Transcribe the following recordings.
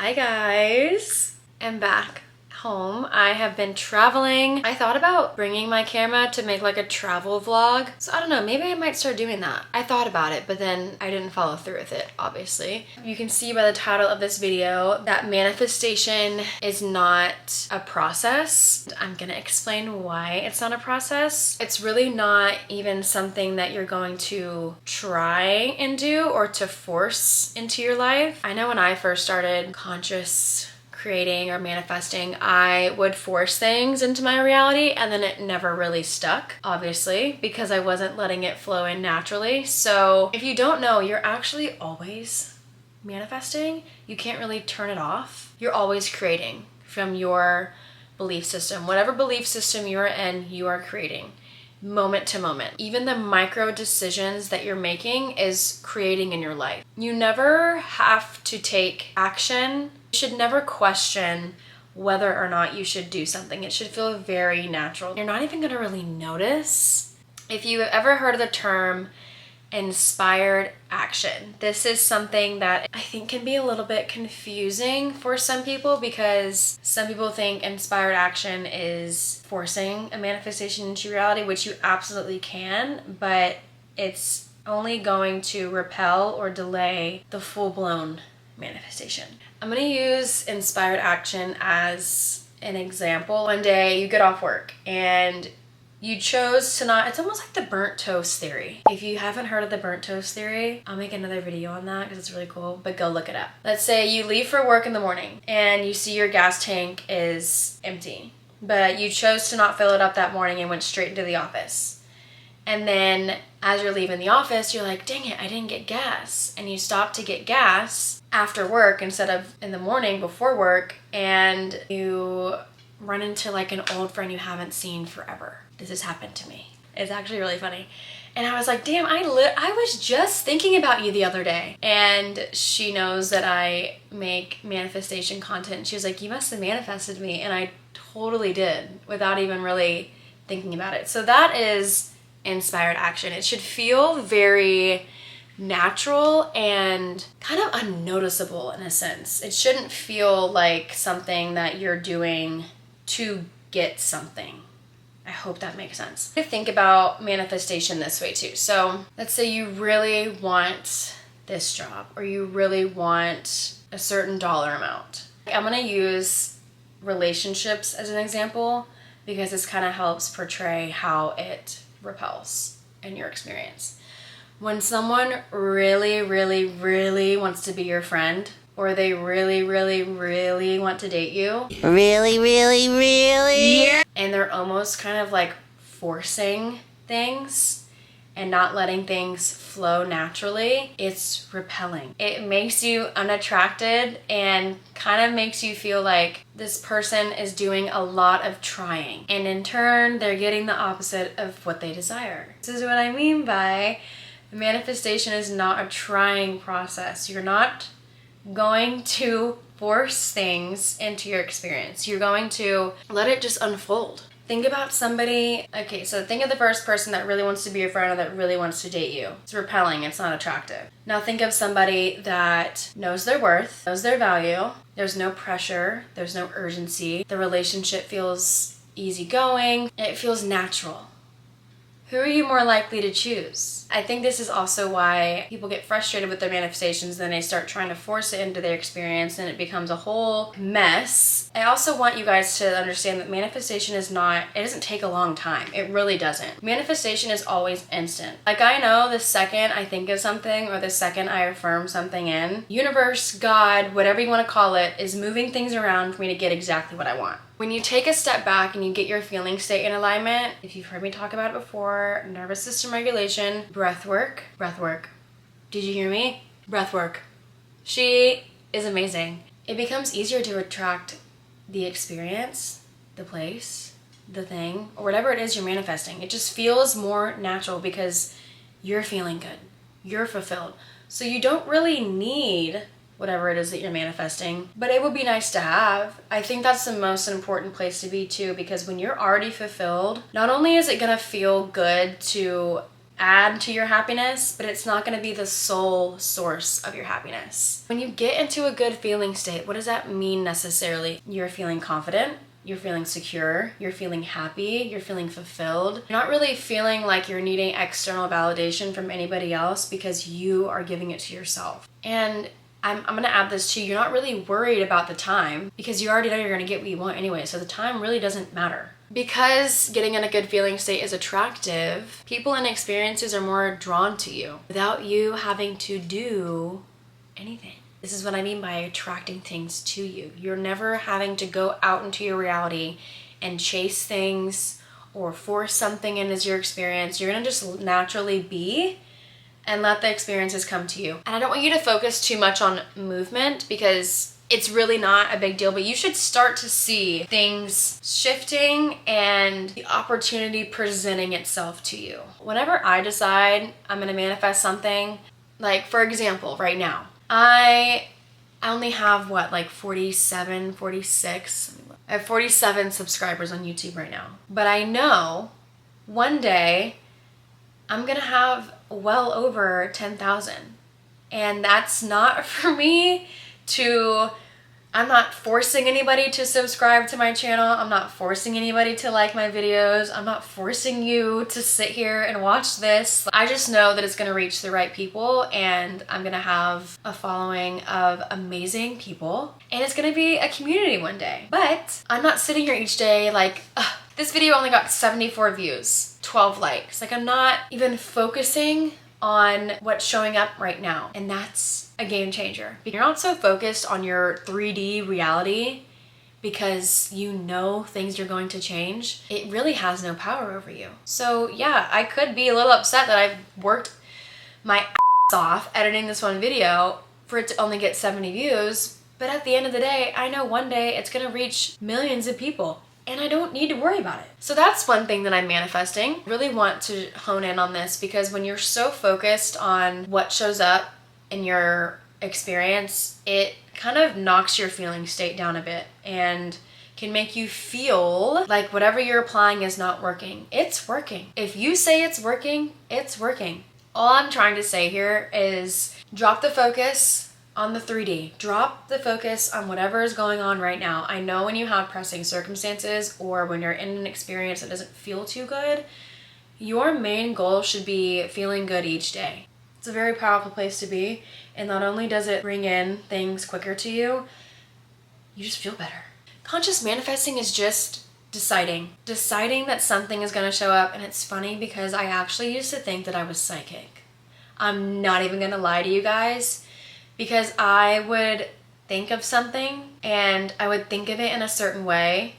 Hi guys, I'm back home. I have been traveling. I thought about bringing my camera to make like a travel vlog. So I don't know, maybe I might start doing that. I thought about it, but then I didn't follow through with it, obviously. You can see by the title of this video that manifestation is not a process. I'm gonna explain why it's not a process. It's really not even something that you're going to try and do or to force into your life. I know when I first started conscious creating or manifesting, I would force things into my reality and then it never really stuck, obviously, because I wasn't letting it flow in naturally. So if you don't know, you're actually always manifesting. You can't really turn it off. You're always creating from your belief system. Whatever belief system you're in, you are creating moment to moment. Even the micro decisions that you're making is creating in your life. You never have to take action. You should never question whether or not you should do something. It should feel very natural. You're not even gonna really notice. If you have ever heard of the term inspired action, this is something that I think can be a little bit confusing for some people, because some people think inspired action is forcing a manifestation into reality, which you absolutely can, but it's only going to repel or delay the full-blown manifestation. I'm gonna use inspired action as an example. One day you get off work and you chose to not, it's almost like the burnt toast theory. If you haven't heard of the burnt toast theory, I'll make another video on that because it's really cool, but go look it up. Let's say you leave for work in the morning and you see your gas tank is empty, but you chose to not fill it up that morning and went straight into the office. And then as you're leaving the office, you're like, dang it, I didn't get gas. And you stop to get gas after work instead of in the morning before work, and you run into like an old friend you haven't seen forever. This has happened to me. It's actually really funny. And I was like, damn, I was just thinking about you the other day. And she knows that I make manifestation content. She was like, you must have manifested me. And I totally did without even really thinking about it. So that is inspired action. It should feel very natural and kind of unnoticeable in a sense. It shouldn't feel like something that you're doing to get something. I hope that makes sense. I think about manifestation this way too. So let's say you really want this job, or you really want a certain dollar amount. I'm gonna use relationships as an example because this kind of helps portray how it repels in your experience. When someone really, really, really wants to be your friend, or they really, really, really want to date you. Really, really, really? Yeah. And they're almost kind of like forcing things and not letting things flow naturally, it's repelling. It makes you unattracted and kind of makes you feel like this person is doing a lot of trying. And in turn, they're getting the opposite of what they desire. This is what I mean by manifestation is not a trying process. You're not going to force things into your experience. You're going to let it just unfold. Think about somebody, okay, so think of the first person that really wants to be your friend or that really wants to date you. It's repelling, it's not attractive. Now think of somebody that knows their worth, knows their value, there's no pressure, there's no urgency, the relationship feels easygoing, it feels natural. Who are you more likely to choose? I think this is also why people get frustrated with their manifestations, then they start trying to force it into their experience and it becomes a whole mess. I also want you guys to understand that manifestation is not, it doesn't take a long time. It really doesn't. Manifestation is always instant. Like I know the second I think of something or the second I affirm something in, universe, God, whatever you want to call it, is moving things around for me to get exactly what I want. When you take a step back and you get your feeling state in alignment, if you've heard me talk about it before, nervous system regulation, breath work. Did you hear me? Breath work. She is amazing. It becomes easier to attract the experience, the place, the thing, or whatever it is you're manifesting. It just feels more natural because you're feeling good. You're fulfilled. So you don't really need whatever it is that you're manifesting, but it would be nice to have. I think that's the most important place to be too, because when you're already fulfilled, not only is it gonna feel good to add to your happiness, but it's not going to be the sole source of your happiness. When you get into a good feeling state, what does that mean necessarily? You're feeling confident, you're feeling secure, you're feeling happy, you're feeling fulfilled. You're not really feeling like you're needing external validation from anybody else because you are giving it to yourself. And I'm going to add this too. You're not really worried about the time because you already know you're going to get what you want anyway. So the time really doesn't matter. Because getting in a good feeling state is attractive, people and experiences are more drawn to you without you having to do anything. This is what I mean by attracting things to you. You're never having to go out into your reality and chase things or force something in as your experience. You're going to just naturally be and let the experiences come to you. And I don't want you to focus too much on movement because it's really not a big deal, but you should start to see things shifting and the opportunity presenting itself to you. Whenever I decide I'm gonna manifest something, like for example, right now, I only have like 47, 46. I have 47 subscribers on YouTube right now. But I know one day I'm gonna have well over 10,000. And that's not for me to, I'm not forcing anybody to subscribe to my channel. I'm not forcing anybody to like my videos. I'm not forcing you to sit here and watch this. I just know that it's gonna reach the right people and I'm gonna have a following of amazing people and it's gonna be a community one day. But I'm not sitting here each day like, this video only got 74 views, 12 likes. Like I'm not even focusing on what's showing up right now. And that's a game changer. You're not so focused on your 3D reality because you know things are going to change. It really has no power over you. So yeah, I could be a little upset that I've worked my ass off editing this one video for it to only get 70 views. But at the end of the day, I know one day it's gonna reach millions of people. And I don't need to worry about it. So that's one thing that I'm manifesting. Really want to hone in on this because when you're so focused on what shows up in your experience, it kind of knocks your feeling state down a bit and can make you feel like whatever you're applying is not working. It's working. If you say it's working, it's working. All I'm trying to say here is drop the focus on the 3D. Drop the focus on whatever is going on right now. I know when you have pressing circumstances or when you're in an experience that doesn't feel too good, your main goal should be feeling good each day. It's a very powerful place to be, and not only does it bring in things quicker to you, you just feel better. Conscious manifesting is just deciding that something is going to show up. And it's funny because I actually used to think that I was psychic. I'm not even going to lie to you guys. Because I would think of something and I would think of it in a certain way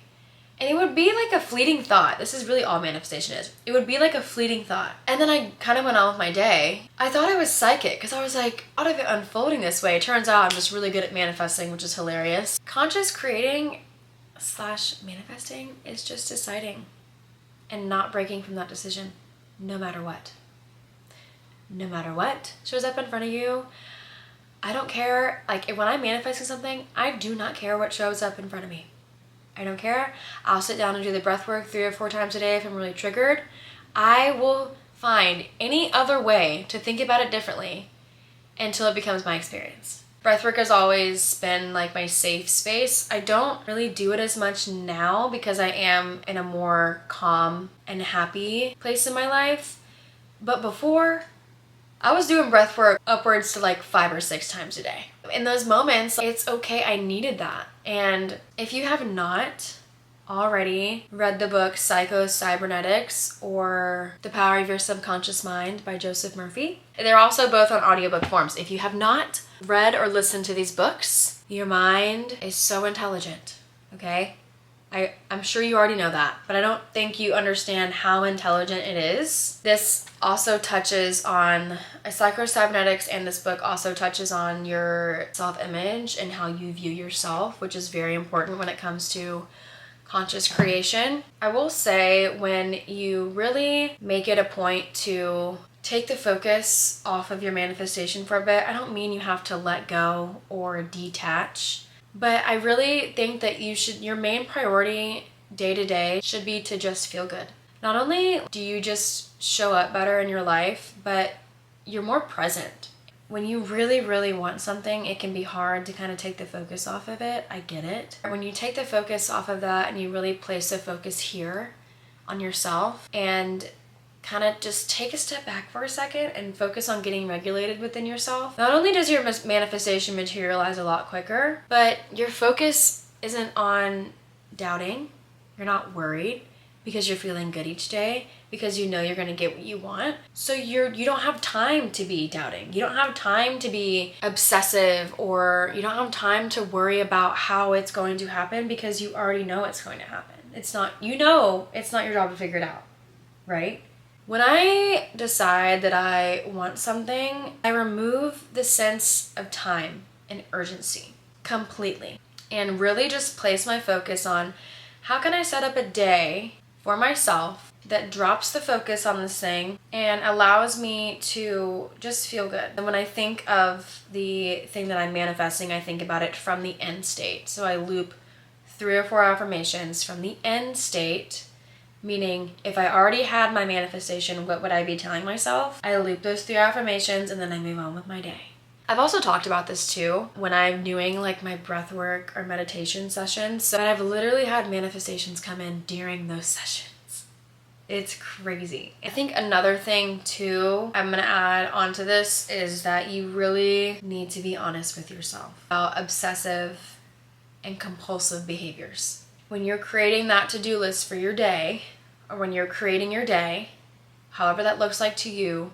and it would be like a fleeting thought. This is really all manifestation is. It would be like a fleeting thought. And then I kind of went on with my day. I thought I was psychic because I was like, out of it unfolding this way, it turns out I'm just really good at manifesting, which is hilarious. Conscious creating / manifesting is just deciding and not breaking from that decision no matter what. No matter what shows up in front of you, I don't care. Like when I'm manifesting something, I do not care what shows up in front of me. I don't care. I'll sit down and do the breath work 3 or 4 times a day if I'm really triggered. I will find any other way to think about it differently until it becomes my experience. Breathwork has always been like my safe space. I don't really do it as much now because I am in a more calm and happy place in my life. But before, I was doing breath work upwards to like 5 or 6 times a day. In those moments, it's okay, I needed that. And if you have not already read the book Psycho-Cybernetics or The Power of Your Subconscious Mind by Joseph Murphy, they're also both on audiobook forms. If you have not read or listened to these books, your mind is so intelligent, okay? I'm sure you already know that, but I don't think you understand how intelligent it is. This also touches on Psycho-Cybernetics, and this book also touches on your self-image and how you view yourself, which is very important when it comes to conscious creation. I will say when you really make it a point to take the focus off of your manifestation for a bit, I don't mean you have to let go or detach. But I really think that your main priority day to day should be to just feel good. not only do you just show up better in your life, but you're more present. When you really, really want something, it can be hard to kind of take the focus off of it. I get it. When you take the focus off of that and you really place the focus here on yourself and kind of just take a step back for a second and focus on getting regulated within yourself, not only does your manifestation materialize a lot quicker, but your focus isn't on doubting. You're not worried because you're feeling good each day, because you know you're going to get what you want. So you don't have time to be doubting. You don't have time to be obsessive, or you don't have time to worry about how it's going to happen, because you already know it's going to happen. It's not your job to figure it out, right? When I decide that I want something, I remove the sense of time and urgency completely and really just place my focus on how can I set up a day for myself that drops the focus on this thing and allows me to just feel good. And when I think of the thing that I'm manifesting, I think about it from the end state. So I loop 3 or 4 affirmations from the end state, meaning if I already had my manifestation, what would I be telling myself? I loop those 3 affirmations and then I move on with my day. I've also talked about this too when I'm doing like my breath work or meditation sessions. So I've literally had manifestations come in during those sessions. It's crazy. I think another thing too I'm gonna add onto this is that you really need to be honest with yourself about obsessive and compulsive behaviors. When you're creating that to-do list for your day, or when you're creating your day, however that looks like to you,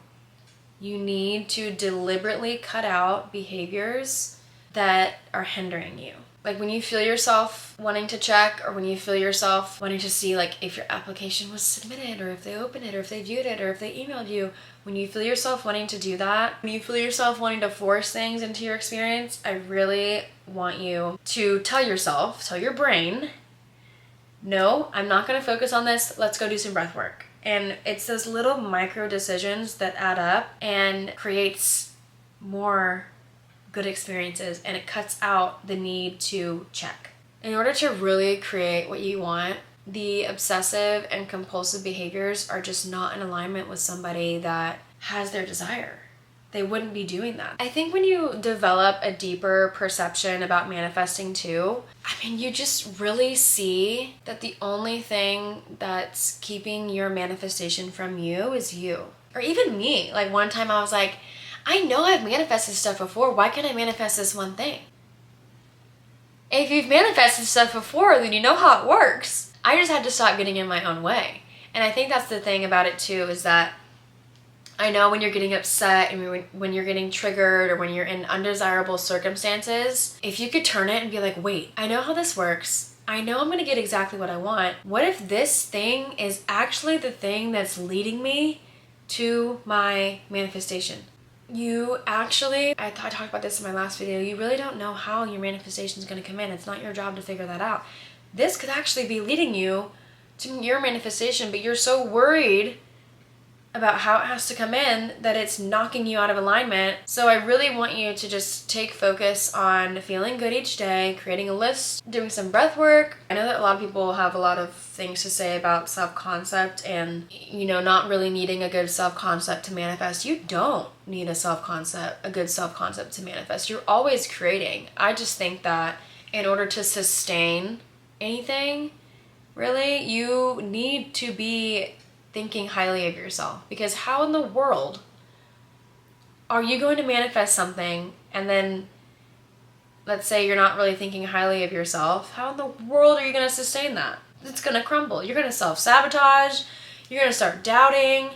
you need to deliberately cut out behaviors that are hindering you. Like when you feel yourself wanting to check, or when you feel yourself wanting to see like if your application was submitted, or if they opened it, or if they viewed it, or if they emailed you, when you feel yourself wanting to do that, when you feel yourself wanting to force things into your experience, I really want you to tell your brain, no, I'm not gonna focus on this, let's go do some breath work. And it's those little micro decisions that add up and creates more good experiences, and it cuts out the need to check. In order to really create what you want, the obsessive and compulsive behaviors are just not in alignment with somebody that has their desire. They wouldn't be doing that. I think when you develop a deeper perception about manifesting too, you just really see that the only thing that's keeping your manifestation from you is you. Or even me. Like one time I was like, I know I've manifested stuff before. Why can't I manifest this one thing? If you've manifested stuff before, then you know how it works. I just had to stop getting in my own way. And I think that's the thing about it too, is that I know when you're getting upset and when you're getting triggered, or when you're in undesirable circumstances, if you could turn it and be like, wait, I know how this works. I know I'm gonna get exactly what I want. What if this thing is actually the thing that's leading me to my manifestation? I talked about this in my last video, you really don't know how your manifestation is gonna come in. It's not your job to figure that out. This could actually be leading you to your manifestation, but you're so worried about how it has to come in that it's knocking you out of alignment. So I really want you to just take focus on feeling good each day, creating a list, doing some breath work. I know that a lot of people have a lot of things to say about self-concept and, not really needing a good self-concept to manifest. You don't need a good self-concept to manifest. You're always creating. I just think that in order to sustain anything, really, you need to be thinking highly of yourself. Because how in the world are you going to manifest something and then, let's say you're not really thinking highly of yourself, how in the world are you going to sustain that? It's going to crumble. You're going to self-sabotage. You're going to start doubting.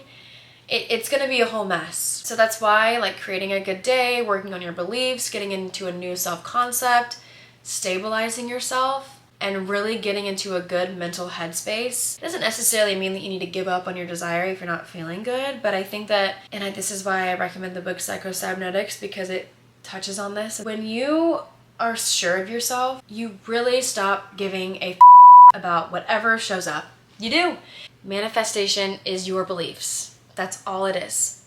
It's going to be a whole mess. So that's why, like, creating a good day, working on your beliefs, getting into a new self-concept, stabilizing yourself, and really getting into a good mental headspace doesn't necessarily mean that you need to give up on your desire if you're not feeling good. But I think that, this is why I recommend the book Psycho-Cybernetics, because it touches on this. When you are sure of yourself, you really stop giving a about whatever shows up. You do. Manifestation is your beliefs. That's all it is.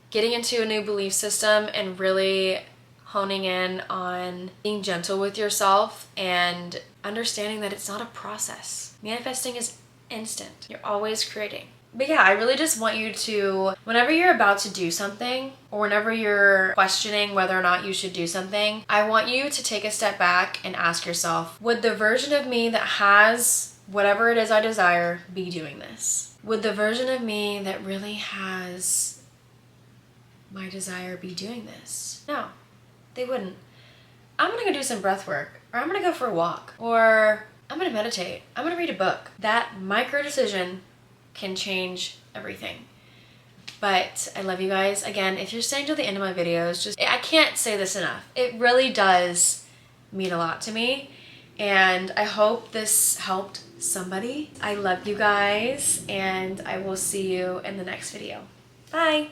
Getting into a new belief system and really honing in on being gentle with yourself and understanding that it's not a process. Manifesting is instant. You're always creating. But yeah, I really just want you to, whenever you're about to do something or whenever you're questioning whether or not you should do something, I want you to take a step back and ask yourself, would the version of me that has whatever it is I desire be doing this? Would the version of me that really has my desire be doing this? No, they wouldn't. I'm gonna go do some breath work, or I'm gonna go for a walk, or I'm gonna meditate, I'm gonna read a book. That micro decision can change everything. But I love you guys. Again, if you're staying till the end of my videos, I can't say this enough. It really does mean a lot to me. And I hope this helped somebody. I love you guys, and I will see you in the next video. Bye.